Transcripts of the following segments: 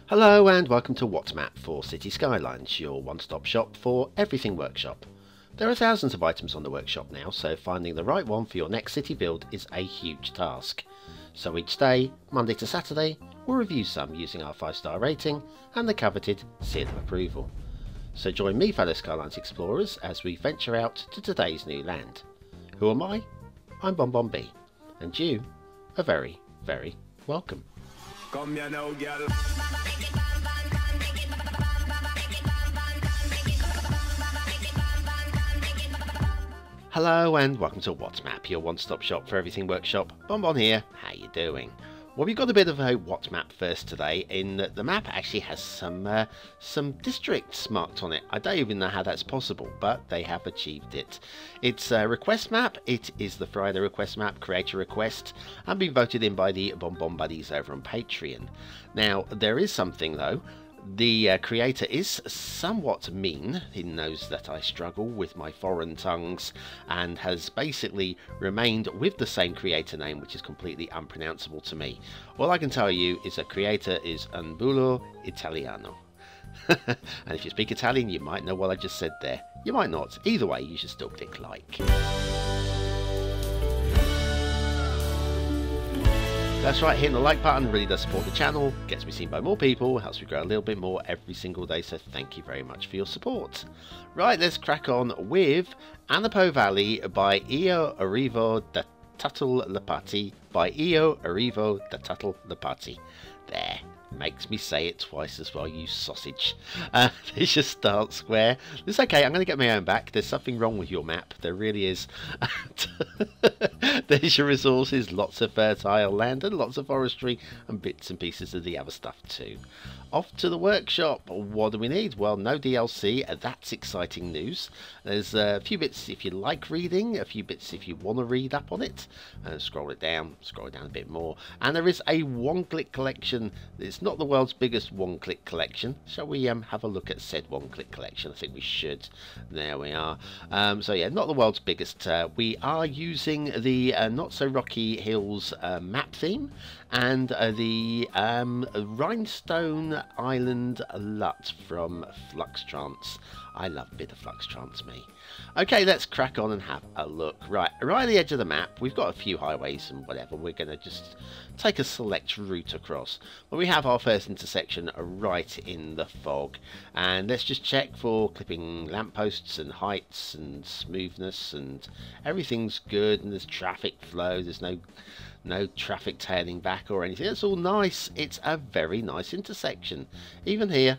Hello and welcome to What's Map for Cities Skylines, your one-stop shop for everything workshop. There are thousands of items on the workshop now, so finding the right one for your next city build is a huge task. So each day, Monday to Saturday, we'll review some using our 5-star rating and the coveted seal of approval. So join me, fellow Skylines explorers, as we venture out to today's new land. Who am I? I'm BonBonB, and you are very, very welcome. Come here now, girl. Hello and welcome to What's Map, your one-stop shop for everything workshop. BonBon here. How you doing? Well, we've got a bit of a What's Map first today, in that the map actually has some districts marked on it. I don't even know how that's possible, but they have achieved it. It's a request map. It is the Friday request map, creator request, and been voted in by the BonBon buddies over on Patreon. Now, there is something though. The creator is somewhat mean. He knows that I struggle with my foreign tongues and has basically remained with the same creator name, which is completely unpronounceable to me. All I can tell you is that creator is Anbulo Italiano. And if you speak Italian, you might know what I just said there. You might not. Either way, you should still click like. That's right, hitting the like button really does support the channel, gets me seen by more people, helps me grow a little bit more every single day, so thank you very much for your support. Right, let's crack on with Anapo Valley by Io Arrivo da Tuttle Lepati by Io Arrivo da Tuttle Lepati. There. Makes me say it twice as well, you sausage. There's your start square. It's okay, I'm going to get my own back. There's something wrong with your map. There really is. There's your resources. Lots of fertile land and lots of forestry and bits and pieces of the other stuff too. Off to the workshop. What do we need? Well, no DLC. That's exciting news. There's a few bits if you like reading, a few bits if you want to read up on it. Scroll it down a bit more. And there is a one-click collection. It's not the world's biggest one-click collection. Shall we have a look at said one-click collection? I think we should. There we are. So yeah, not the world's biggest. We are using the Not So Rocky Hills map theme and the Rhinestone Island LUT from Flux Trance. I love a bit of Flux Trance, me. Okay, let's crack on and have a look. Right at the edge of the map, we've got a few highways and whatever. We're going to just take a select route across. Well, we have our first intersection right in the fog. And let's just check for clipping lampposts and heights and smoothness, and everything's good, and there's traffic flow. There's no traffic tailing back or anything. It's all nice. It's a very nice intersection. Even here,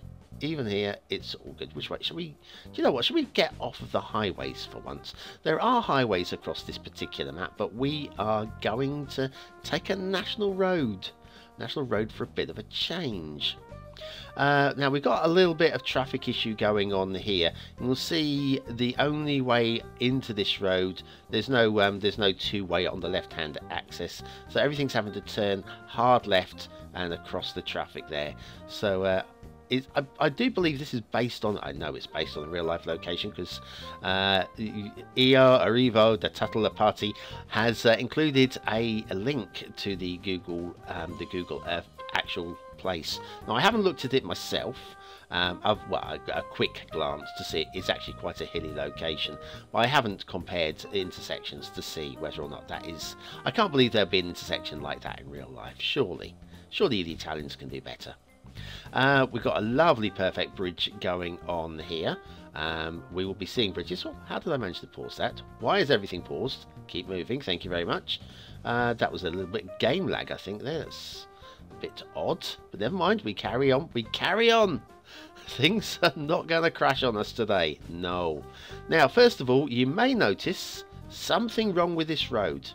it's all good. Which way should we? Do you know what? Should we get off of the highways for once? There are highways across this particular map, but we are going to take a national road for a bit of a change. Now we've got a little bit of traffic issue going on here. You'll see the only way into this road, there's no two-way on the left-hand axis, so everything's having to turn hard left and across the traffic there. So I do believe this is based on, I know it's based on a real-life location, because Io Arrivo da Tuttle Lepati has included a link to the Google Earth actual place. Now, I haven't looked at it myself. A quick glance to see it's actually quite a hilly location, but I haven't compared intersections to see whether or not that is. I can't believe there'd be an intersection like that in real life. Surely the Italians can do better. We've got a lovely perfect bridge going on here. We will be seeing bridges. Oh, how did I manage to pause that? Why is everything paused? Keep moving, thank you very much. That was a little bit game lag, I think. That's a bit odd, but never mind, we carry on. Things are not going to crash on us today, no. Now, first of all, you may notice something wrong with this road.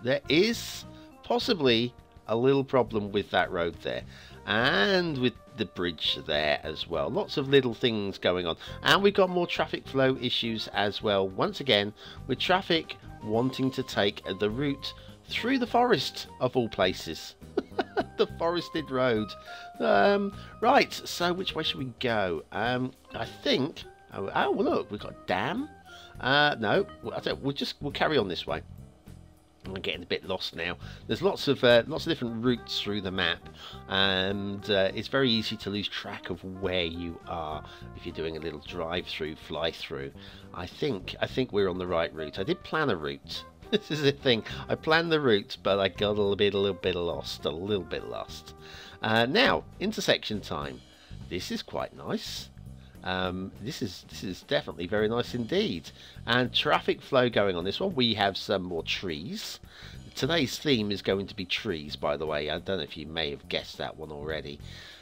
There is possibly a little problem with that road there, and with the bridge there as well. Lots of little things going on, and we've got more traffic flow issues as well, once again, with traffic wanting to take the route through the forest of all places. The forested road. Right, so which way should we go? I think, oh look, we've got a dam. No, we'll carry on this way. I'm getting a bit lost now. There's lots of different routes through the map, and it's very easy to lose track of where you are if you're doing a little drive-through, fly-through. I think we're on the right route. I did plan a route. This is the thing. I planned the route, but I got a little bit lost. Now, intersection time. This is quite nice. This is definitely very nice indeed. And traffic flow going on this one. We have some more trees. Today's theme is going to be trees, by the way. I don't know if you may have guessed that one already.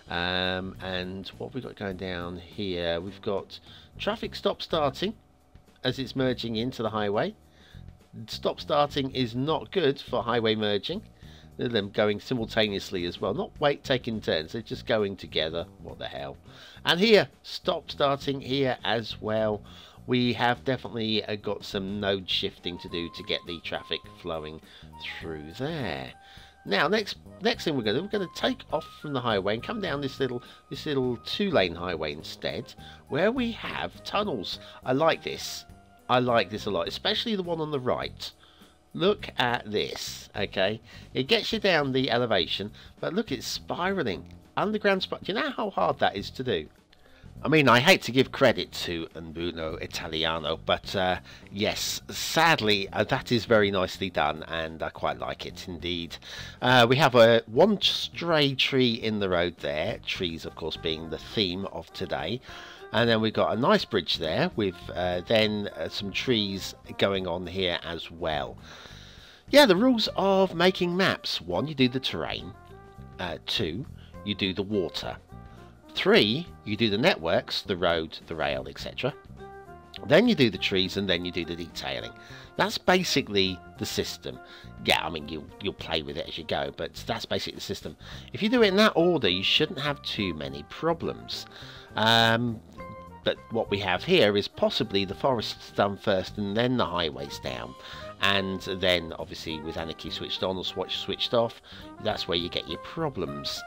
And what have we got going down here? We've got traffic stop starting as it's merging into the highway. Stop starting is not good for highway merging. Them going simultaneously as well, not taking turns, they're just going together. What the hell. And here, stop starting here as well. We have definitely got some node shifting to do to get the traffic flowing through there. Now next thing we're going to take off from the highway and come down this little 2-lane highway instead, where we have tunnels. I like this a lot, especially the one on the right. Look at this, okay? It gets you down the elevation, but look, it's spiralling. Underground do you know how hard that is to do? I mean, I hate to give credit to Buono Italiano, but yes, sadly, that is very nicely done, and I quite like it indeed. We have one stray tree in the road there, trees, of course, being the theme of today. And then we've got a nice bridge there with then some trees going on here as well. Yeah, the rules of making maps. 1, you do the terrain. 2, you do the water. 3, you do the networks, the road, the rail, etc. Then you do the trees, and then you do the detailing. That's basically the system. Yeah, I mean, you'll play with it as you go, but that's basically the system. If you do it in that order, you shouldn't have too many problems. But what we have here is possibly the forests done first and then the highways down. And then, obviously, with Anarchy switched on or switched off, that's where you get your problems.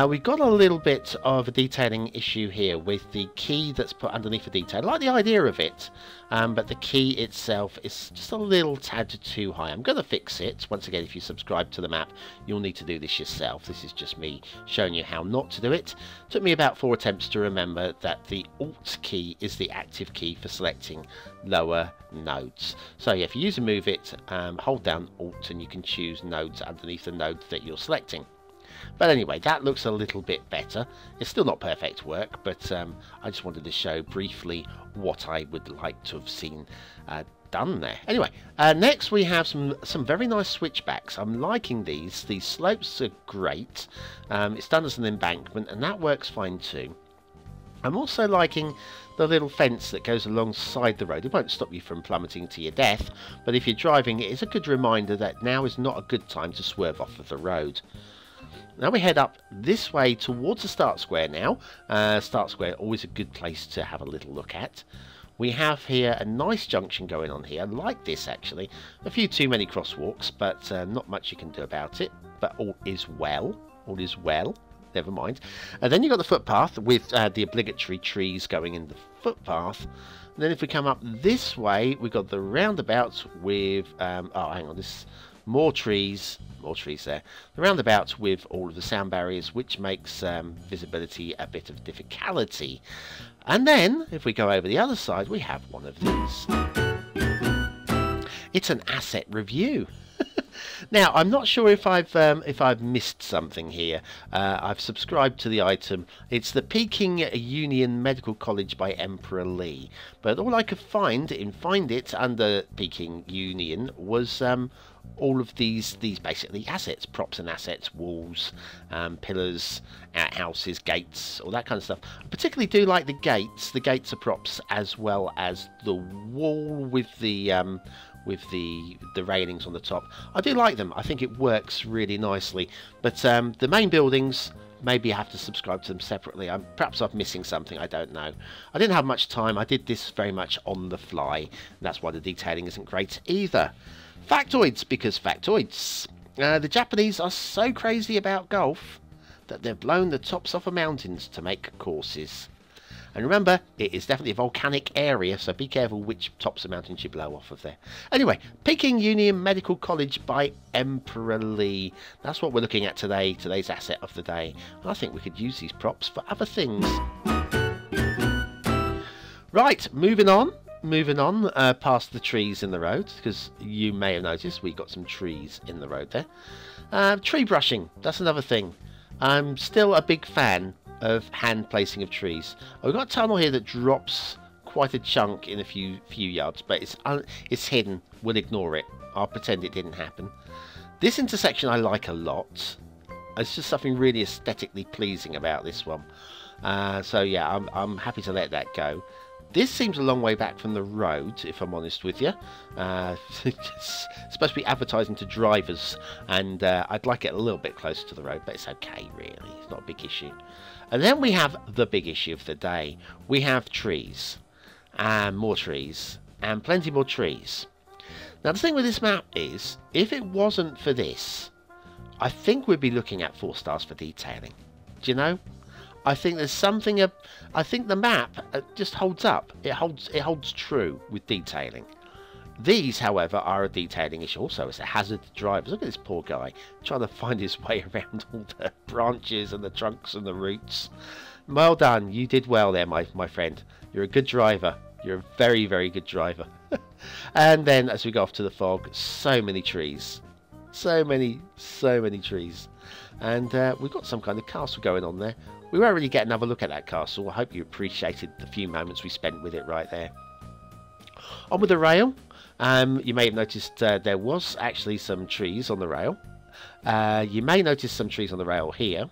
We've got a little bit of a detailing issue here with the key that's put underneath the detail. I like the idea of it, but the key itself is just a little tad too high. I'm going to fix it. Once again, if you subscribe to the map, you'll need to do this yourself. This is just me showing you how not to do it. It took me about 4 attempts to remember that the Alt key is the active key for selecting lower nodes. So yeah, if you use a move it, hold down Alt and you can choose nodes underneath the node that you're selecting. But anyway, that looks a little bit better. It's still not perfect work, but I just wanted to show briefly what I would like to have seen done there. Anyway, next we have some very nice switchbacks. I'm liking these. These slopes are great. It's done as an embankment, and that works fine too. I'm also liking the little fence that goes alongside the road. It won't stop you from plummeting to your death, but if you're driving, it is a good reminder that now is not a good time to swerve off of the road. Now we head up this way towards the start square now. Start square, always a good place to have a little look at. We have here a nice junction going on here. I like this actually. A few too many crosswalks, but not much you can do about it. But all is well. All is well. Never mind. And then you've got the footpath with the obligatory trees going in the footpath. And then if we come up this way, we've got the roundabout with... oh, hang on. This more trees there. The roundabout with all of the sound barriers, which makes visibility a bit of difficulty. And then, if we go over the other side, we have one of these. It's an asset review. Now, I'm not sure if I've missed something here. I've subscribed to the item. It's the Peking Union Medical College by Emperor Lee. But all I could find it under Peking Union was all of these basically assets, props and assets, walls, pillars, outhouses, gates, all that kind of stuff. I particularly do like the gates. The gates are props, as well as the wall with the railings on the top. I do like them. I think it works really nicely. But the main buildings, maybe I have to subscribe to them separately. Perhaps I'm missing something, I don't know. I didn't have much time. I did this very much on the fly. And that's why the detailing isn't great either. Factoids, because factoids. The Japanese are so crazy about golf that they've blown the tops off of mountains to make courses. And remember, it is definitely a volcanic area, so be careful which tops of mountains you blow off of there. Anyway, Peking Union Medical College by Emperor Lee. That's what we're looking at today, today's asset of the day. I think we could use these props for other things. Right, moving on past the trees in the road, because you may have noticed we got some trees in the road there. Tree brushing, that's another thing. I'm still a big fan of hand placing of trees. We've got a tunnel here that drops quite a chunk in a few yards, but it's hidden. We'll ignore it. I'll pretend it didn't happen. This intersection I like a lot. It's just something really aesthetically pleasing about this one. So yeah, I'm happy to let that go. This seems a long way back from the road, if I'm honest with you. It's supposed to be advertising to drivers, and I'd like it a little bit closer to the road, but it's okay, really. It's not a big issue. And then we have the big issue of the day. We have trees, and more trees, and plenty more trees. Now, the thing with this map is, if it wasn't for this, I think we'd be looking at 4 stars for detailing. Do you know? I think there's something. I think the map just holds up. It holds true with detailing. These, however, are a detailing issue. Also, it's a hazard to drivers. Look at this poor guy trying to find his way around all the branches and the trunks and the roots. Well done. You did well there, my friend. You're a good driver. You're a very, very good driver. And then, as we go off to the fog, so many trees. So many trees. And we've got some kind of castle going on there. We won't really get another look at that castle. I hope you appreciated the few moments we spent with it right there. On with the rail. You may have noticed there was actually some trees on the rail. You may notice some trees on the rail here,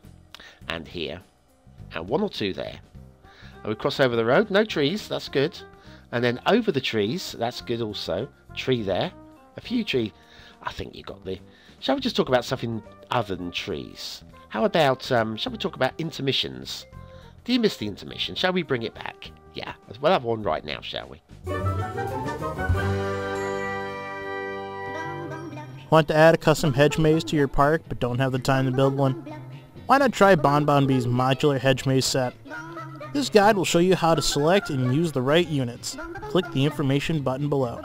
and 1 or 2 there. And we cross over the road. No trees. That's good. And then over the trees. That's good also. Tree there. A few trees. I think you got the... Shall we just talk about something other than trees? How about, shall we talk about intermissions? Do you miss the intermission? Shall we bring it back? Yeah, we'll have one right now, shall we? Want to add a custom hedge maze to your park but don't have the time to build one? Why not try BonBonB's modular hedge maze set? This guide will show you how to select and use the right units. Click the information button below.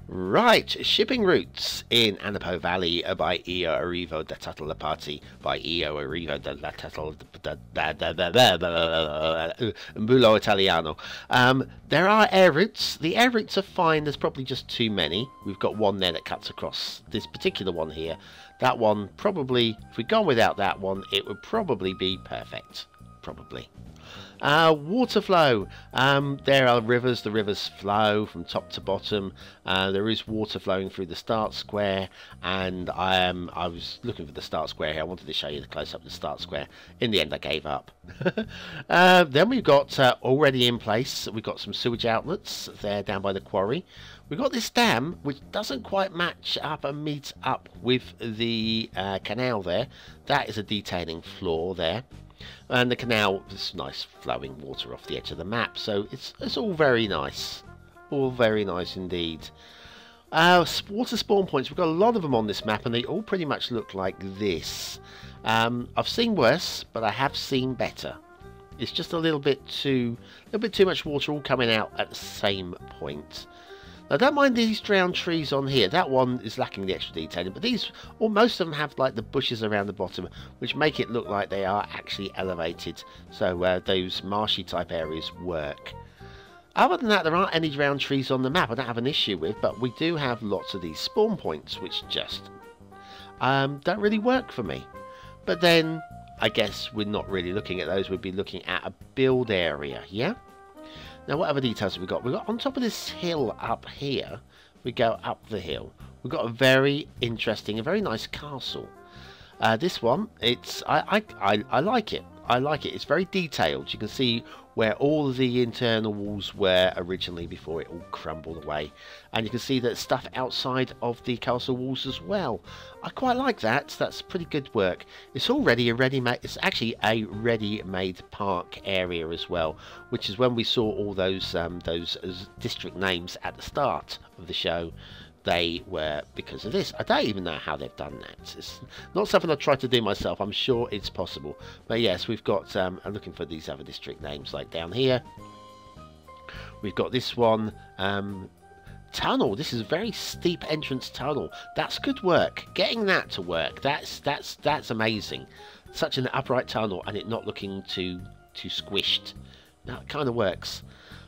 Right, shipping routes in Anapo Valley by Io Arrivo da Tutto by Io Arrivo da Tutto Mbulo Italiano. There are air routes. The air routes are fine. There's probably just too many. We've got one there that cuts across this particular one here. That one probably, if we'd gone without that one, it would probably be perfect. Probably. Water flow. There are rivers. The rivers flow from top to bottom. There is water flowing through the start square, and I was looking for the start square here. I wanted to show you the close up of the start square. In the end, I gave up. Then we've got already in place. We've got some sewage outlets there down by the quarry. We've got this dam which doesn't quite match up and meet up with the canal there. That is a detailing floor there. And the canal is nice flowing water off the edge of the map, so it's all very nice. All very nice indeed. Water spawn points, we've got a lot of them on this map, and they all pretty much look like this. I've seen worse, but I have seen better. It's just a little bit too much water all coming out at the same point. Now, don't mind these drowned trees on here. That one is lacking the extra detailing, but these, or most of them, have like the bushes around the bottom, which make it look like they are actually elevated. So those marshy type areas work. Other than that, there aren't any drowned trees on the map I don't have an issue with, but we do have lots of these spawn points, which just don't really work for me. But then, I guess we're not really looking at those. We'd be looking at a build area, yeah? Now, what other details have we got? We've got on top of this hill up here. We go up the hill. We've got a very interesting, a very nice castle. This one, I like it. I like it. It's very detailed. You can see where all the internal walls were originally before it all crumbled away. And you can see that stuff outside of the castle walls as well. I quite like that. That's pretty good work. It's already a ready-made, it's actually a ready-made park area as well, which is when we saw all those district names at the start of the show. they were because of this. I don't even know how they've done that. It's not something I've tried to do myself. I'm sure it's possible. But yes, we've got, I'm looking for these other district names, like down here. We've got this one, tunnel. This is a very steep entrance tunnel. That's good work. Getting that to work, that's amazing. Such an upright tunnel and it not looking too squished. That kind of works.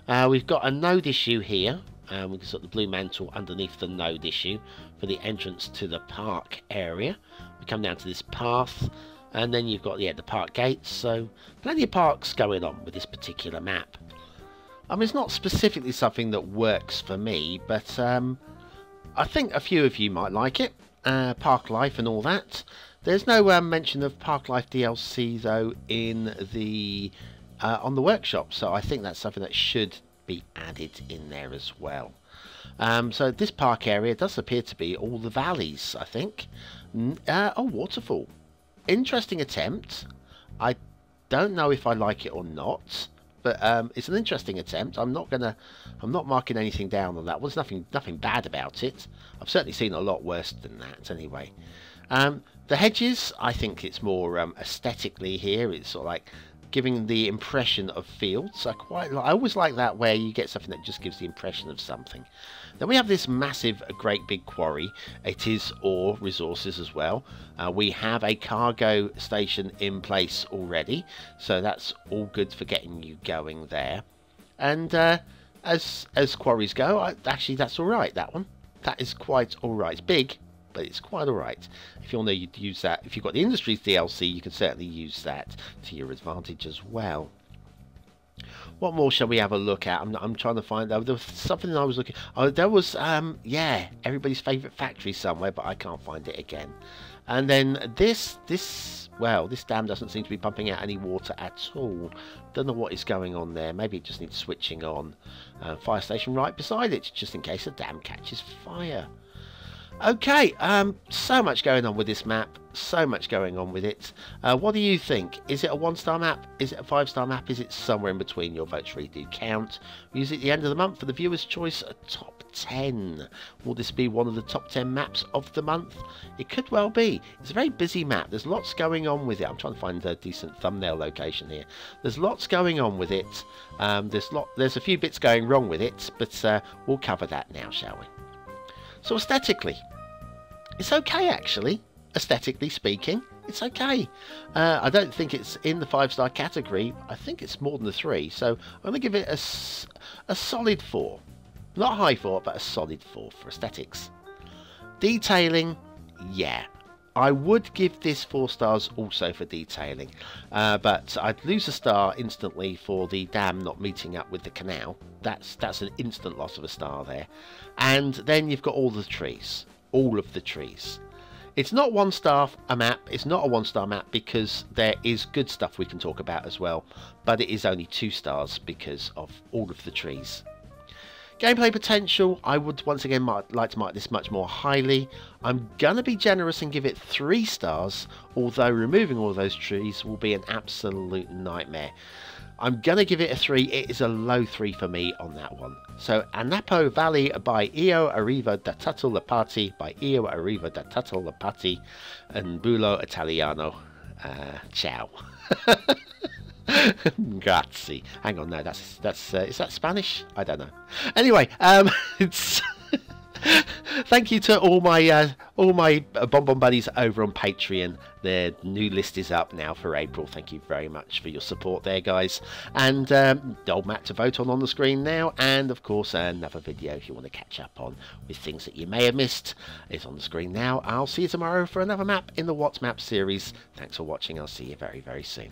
We've got a node issue here. We can sort the blue mantle underneath the node issue for the entrance to the park area. We come down to this path, and then you've got the park gates. So plenty of parks going on with this particular map. I mean, it's not specifically something that works for me, but I think a few of you might like it. Park life and all that. There's no mention of Park Life DLC though in the on the workshop, so I think that's something that should be added in there as well. So this park area does appear to be all the valleys, I think. Oh, waterfall. Interesting attempt. I don't know if I like it or not, but it's an interesting attempt. I'm not marking anything down on that. Well, there's nothing bad about it. I've certainly seen a lot worse than that anyway. The hedges, I think it's more aesthetically here. It's sort of like giving the impression of fields. I always like that, where you get something that just gives the impression of something. Then we have this massive, great big quarry. It is ore resources as well. We have a cargo station in place already, so that's all good for getting you going there. And as quarries go, actually that's all right. That one, that is quite all right. It's big, but it's quite alright. If you want to use that, if you've got the Industries DLC, you can certainly use that to your advantage as well. What more shall we have a look at? I'm trying to find out. There was something I was looking. Oh, there was yeah, everybody's favourite factory somewhere, but I can't find it again. And then this dam doesn't seem to be pumping out any water at all. Don't know what is going on there. Maybe it just needs switching on. Fire station right beside it, just in case the dam catches fire. Okay, so much going on with this map, so much going on with it. What do you think? Is it a 1-star map? Is it a 5-star map? Is it somewhere in between? Your votes really do count. We use it at the end of the month for the viewer's choice, a top 10. Will this be one of the top 10 maps of the month? It could well be. It's a very busy map. There's lots going on with it. I'm trying to find a decent thumbnail location here. There's lots going on with it. There's a few bits going wrong with it, but we'll cover that now, shall we? So aesthetically, it's okay actually. Aesthetically speaking, it's okay. I don't think it's in the 5-star category. I think it's more than a 3, so I'm going to give it a solid 4. Not a high 4, but a solid 4 for aesthetics. Detailing, yeah. I would give this 4 stars also for detailing, but I'd lose a star instantly for the dam not meeting up with the canal. That's an instant loss of a star there. And then you've got all the trees, all of the trees. It's not 1-star a map. It's not a 1-star map because there is good stuff we can talk about as well, but it is only 2 stars because of all of the trees. Gameplay potential, I would once again like to mark this much more highly. I'm going to be generous and give it 3 stars, although removing all those trees will be an absolute nightmare. I'm going to give it a 3. It is a low 3 for me on that one. So, Anapo Valley by Io Arriva da Tutto la Party by Io Arriva da Tutto la Party and Bulo Italiano. Ciao. Grazie. Hang on, no, that's is that Spanish? I don't know. Anyway, it's thank you to all my BonBonB buddies over on Patreon. Their new list is up now for April. Thank you very much for your support there, guys. And old map to vote on the screen now, and of course another video if you want to catch up on with things that you may have missed is on the screen now. I'll see you tomorrow for another map in the What's Map series. Thanks for watching. I'll see you very, very soon.